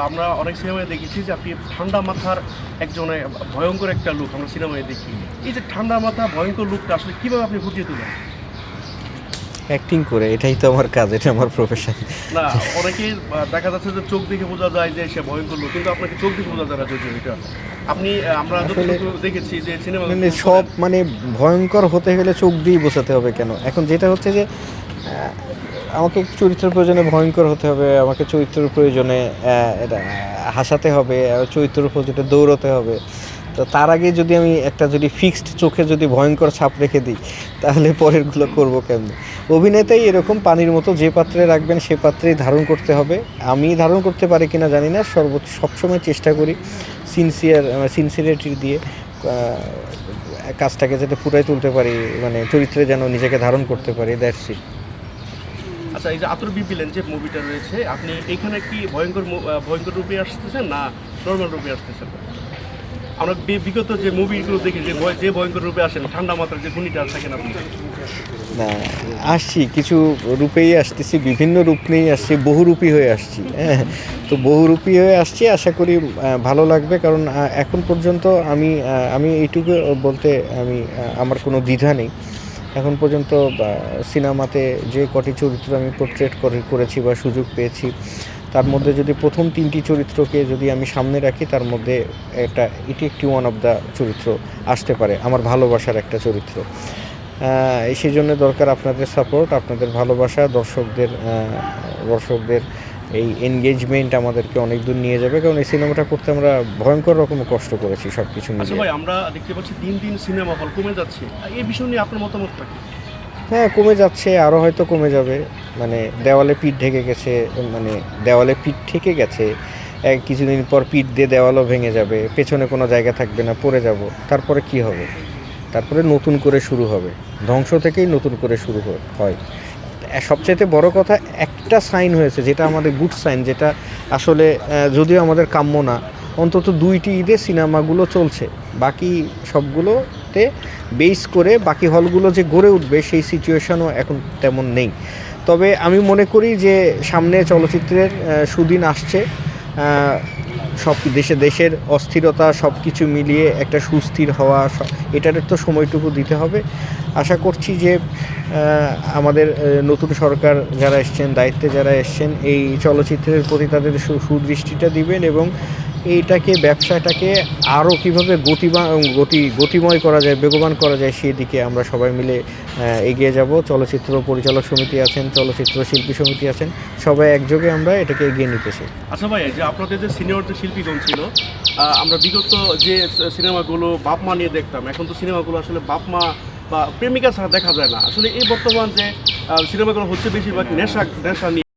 আমরা অনেক সিনেমায় দেখেছি যে আপনি ঠান্ডা মাথার একজনে ভয়ঙ্কর একটা লুক আমরা সিনেমায় দেখি। এই যে ঠান্ডা মাথা ভয়ঙ্কর লুকটা আসলে কীভাবে আপনি ফুটিয়ে তোলেন? অ্যাক্টিং করে, এটাই তো আমার কাজ, এটা আমার প্রফেশন। না, অনেকেই দেখা যাচ্ছে যে চোখ দেখে বোঝা যায় যে সে ভয়ঙ্কর লোক, কিন্তু আপনাকে চোখ দেখে বোঝা যায় না যদিও এটা। আপনি আমরা আসলে যতটুকু দেখেছি যে সিনেমা মানে সব মানে ভয়ঙ্কর হতে গেলে চোখ দিয়েই বোঝাতে হবে কেন? এখন যেটা হচ্ছে যে আমাকে চরিত্রের প্রয়োজনে ভয়ঙ্কর হতে হবে, আমাকে চরিত্রের প্রয়োজনে এটা হাসাতে হবে, চরিত্রের প্রয়োজনে দৌড়াতে হবে। তো তার আগে যদি আমি একটা যদি ফিক্সড চোখে যদি ভয়ঙ্কর ছাপ রেখে দিই, তাহলে পরেরগুলো করবো কেমনে? অভিনেতাই এরকম, পানির মতো, যে পাত্রে রাখবেন সে পাত্রেই ধারণ করতে হবে। আমি ধারণ করতে পারি কিনা জানি না, সবসময় চেষ্টা করি সিনসিয়ারিটি দিয়ে কাজটাকে যাতে ফুটাই তুলতে পারি, মানে চরিত্রে যেন নিজেকে ধারণ করতে পারি, দ্যাটস ইট। আচ্ছা, এই যে আতর বিপিলেন যে মুভিটা রয়েছে, আপনি এখানে কি ভয়ঙ্কর রূপে আসতেছেন না নর্মাল রূপে আসতেছেন? আমরা বিগত যে মুভিগুলো দেখি যে ভয়ঙ্কর রূপে আসেন, ঠান্ডা মাথার যে খুনিটা থাকেন আপনি। না, আসছি কিছু রূপেই আসতেছি, বিভিন্ন রূপ নিয়েই আসছি, বহুরূপী হয়ে আসছি। হ্যাঁ, তো বহুরূপী হয়ে আসছি, আশা করি ভালো লাগবে। কারণ এখন পর্যন্ত আমি এইটুকু বলতে আমার কোনো দ্বিধা নেই। এখন পর্যন্ত সিনেমাতে যে কটি চরিত্র আমি পোর্ট্রেট করেছি বা সুযোগ পেয়েছি, তার মধ্যে যদি প্রথম 3টি চরিত্রকে যদি আমি সামনে রাখি, তার মধ্যে এটি একটি ওয়ান অফ দ্য চরিত্র আসতে পারে, আমার ভালোবাসার একটা চরিত্র। সেই জন্য দরকার আপনাদের সাপোর্ট, আপনাদের ভালোবাসা, দর্শকদের এই এনগেজমেন্ট আমাদেরকে অনেক দূর নিয়ে যাবে। কারণ এই সিনেমাটা করতে আমরা ভয়ঙ্কর রকম কষ্ট করেছি সব কিছু আচ্ছা মিলিয়ে। ভাই, আমরা দেখতে পাচ্ছি দিন দিন সিনেমা হল কমে যাচ্ছে, এই বিষয় নিয়ে আপনার মতামতটা কি? হ্যাঁ, কমে যাচ্ছে, আরও হয়তো কমে যাবে। মানে দেওয়ালে পিঠ ঢেকে গেছে, মানে দেওয়ালে পিঠ ঠেকে গেছে, কিছুদিন পর পিঠ দিয়ে দেওয়ালও ভেঙে যাবে, পেছনে কোনো জায়গা থাকবে না, পড়ে যাব। তারপরে কি হবে? তারপরে নতুন করে শুরু হবে, ধ্বংস থেকেই নতুন করে শুরু হয়। সবচাইতে বড় কথা, একটা সাইন হয়েছে যেটা আমাদের গুড সাইন, যেটা আসলে যদিও আমাদের কাম্য না, অন্তত 2টি ঈদে সিনেমাগুলো চলছে। বাকি সবগুলোতে বেস করে বাকি হলগুলো যে গড়ে উঠবে সেই সিচুয়েশনও এখন তেমন নেই। তবে আমি মনে করি যে সামনে চলচ্চিত্রের সুদিন আসছে। সব দেশের অস্থিরতা সব কিছু মিলিয়ে একটা সুস্থির হওয়া, এটার তো সময়টুকু দিতে হবে। আশা করছি যে আমাদের নতুন সরকার যারা এসছেন, দায়িত্বে যারা এসছেন, এই চলচ্চিত্রের প্রতি তাদের সুদৃষ্টিটা দিবেন এবং ব্যবসাটাকে আরও কীভাবে গতিময় করা যায়, বেগবান করা যায়, সেই দিকে আমরা সবাই মিলে এগিয়ে যাব। চলচ্চিত্র পরিচালক সমিতি আছেন, চলচ্চিত্র শিল্পী সমিতি আছেন, সবাই একযোগে আমরা এটাকে এগিয়ে নিতে চাই। আচ্ছা ভাই, যে আপনাদের যে সিনিয়র যে শিল্পীগণ ছিল, আমরা বিগত যে সিনেমাগুলো বাপ মা নিয়ে দেখতাম, এখন তো সিনেমাগুলো আসলে বাপ মা বা প্রেমিকা ছাড়া দেখা যায় না। আসলে এই বর্তমান যে সিনেমাগুলো হচ্ছে বেশিরভাগ নেশা নিয়ে।